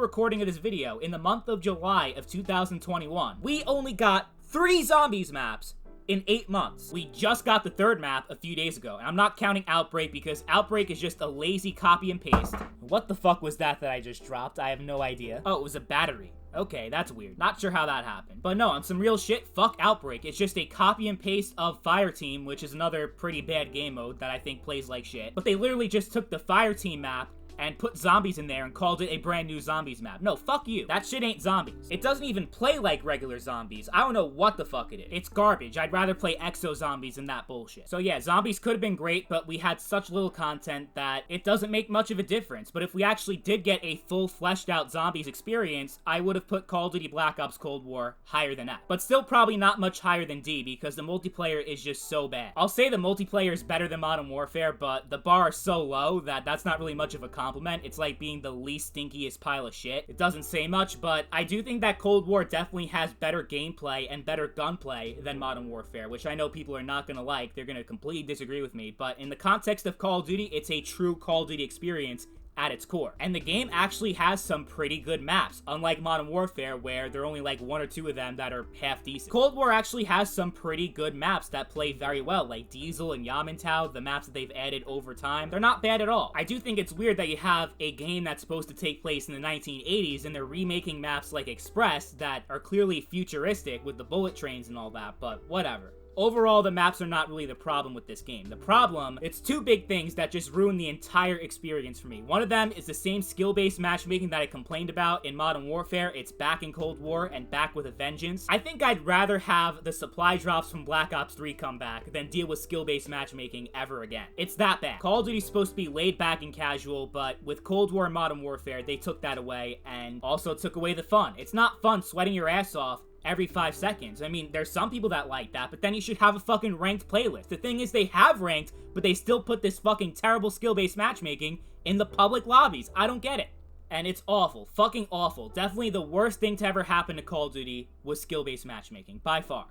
[SPEAKER 1] recording of this video, in the month of July of 2021, we only got 3 zombies maps in 8 months. We just got the third map a few days ago, and I'm not counting Outbreak because Outbreak is just a lazy copy and paste. What the fuck was that I just dropped? I have no idea. Oh, it was a battery. Okay, that's weird. Not sure how that happened. But no, on some real shit, fuck Outbreak. It's just a copy and paste of Fireteam, which is another pretty bad game mode that I think plays like shit. But they literally just took the Fireteam map and put zombies in there and called it a brand new zombies map. No, fuck you. That shit ain't zombies. It doesn't even play like regular zombies. I don't know what the fuck it is. It's garbage. I'd rather play Exo Zombies than that bullshit. So yeah, zombies could have been great, but we had such little content that it doesn't make much of a difference. But if we actually did get a full fleshed out zombies experience, I would have put Call of Duty Black Ops Cold War higher than F. But still probably not much higher than D, because the multiplayer is just so bad. I'll say the multiplayer is better than Modern Warfare, but the bar is so low that that's not really much of a compliment. It's like being the least stinkiest pile of shit. It doesn't say much, but I do think that Cold War definitely has better gameplay and better gunplay than Modern Warfare, which I know people are not gonna like. They're gonna completely disagree with me, but in the context of Call of Duty, it's a true Call of Duty experience at its core. And the game actually has some pretty good maps, unlike Modern Warfare, where there are only like 1 or 2 of them that are half decent. Cold War actually has some pretty good maps that play very well, like Diesel and Yamantau, the maps that they've added over time. They're not bad at all. I do think it's weird that you have a game that's supposed to take place in the 1980s and they're remaking maps like Express that are clearly futuristic with the bullet trains and all that, but whatever. Overall, the maps are not really the problem with this game. The problem, it's 2 big things that just ruin the entire experience for me. One of them is the same skill-based matchmaking that I complained about in Modern Warfare. It's back in Cold War and back with a vengeance. I think I'd rather have the supply drops from Black Ops 3 come back than deal with skill-based matchmaking ever again. It's that bad. Call of Duty's supposed to be laid back and casual, but with Cold War and Modern Warfare, they took that away and also took away the fun. It's not fun sweating your ass off every 5 seconds. I mean, there's some people that like that, but then you should have a fucking ranked playlist. The thing is, they have ranked, but they still put this fucking terrible skill-based matchmaking in the public lobbies. I don't get it. And it's awful. Fucking awful. Definitely the worst thing to ever happen to Call of Duty was skill-based matchmaking, by far.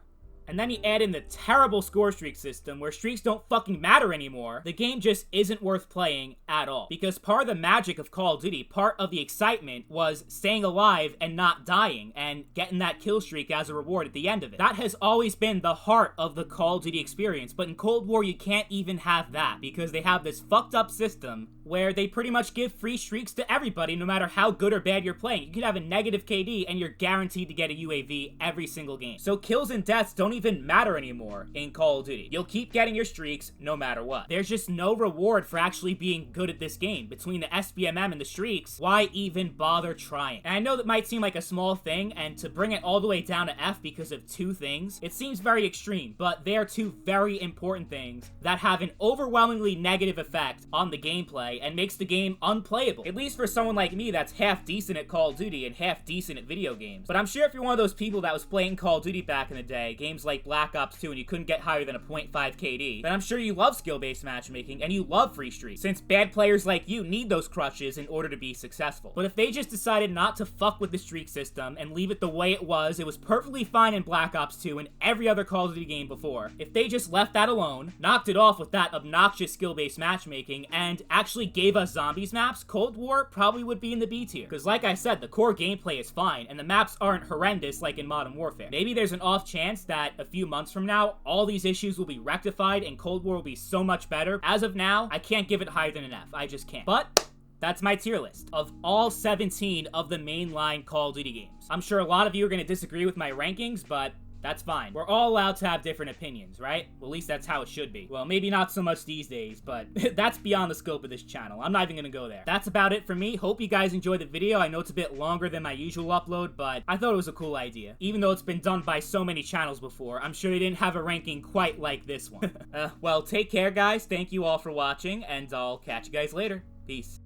[SPEAKER 1] And then you add in the terrible score streak system where streaks don't fucking matter anymore. The game just isn't worth playing at all. Because part of the magic of Call of Duty, part of the excitement was staying alive and not dying and getting that kill streak as a reward at the end of it. That has always been the heart of the Call of Duty experience. But in Cold War, you can't even have that because they have this fucked up system where they pretty much give free streaks to everybody no matter how good or bad you're playing. You could have a negative KD and you're guaranteed to get a UAV every single game. So kills and deaths don't even matter anymore in Call of Duty. You'll keep getting your streaks no matter what. There's just no reward for actually being good at this game. Between the SBMM and the streaks, why even bother trying? And I know that might seem like a small thing, and to bring it all the way down to F because of 2 things, it seems very extreme, but they are 2 very important things that have an overwhelmingly negative effect on the gameplay gameplay and makes the game unplayable. At least for someone like me that's half decent at Call of Duty and half decent at video games. But I'm sure if you're one of those people that was playing Call of Duty back in the day, games like Black Ops 2, and you couldn't get higher than a .5 KD, then I'm sure you love skill-based matchmaking and you love free streaks, since bad players like you need those crutches in order to be successful. But if they just decided not to fuck with the streak system and leave it the way it was perfectly fine in Black Ops 2 and every other Call of Duty game before. If they just left that alone, knocked it off with that obnoxious skill-based matchmaking, and actually gave us zombies maps, Cold War probably would be in the B tier. Because like I said, the core gameplay is fine, and the maps aren't horrendous like in Modern Warfare. Maybe there's an off chance that a few months from now, all these issues will be rectified and Cold War will be so much better. As of now, I can't give it higher than an F. I just can't. But that's my tier list of all 17 of the mainline Call of Duty games. I'm sure a lot of you are going to disagree with my rankings, but that's fine. We're all allowed to have different opinions, right? Well, at least that's how it should be. Well, maybe not so much these days, but that's beyond the scope of this channel. I'm not even gonna go there. That's about it for me. Hope you guys enjoyed the video. I know it's a bit longer than my usual upload, but I thought it was a cool idea. Even though it's been done by so many channels before, I'm sure they didn't have a ranking quite like this one. Well, take care, guys. Thank you all for watching, and I'll catch you guys later. Peace.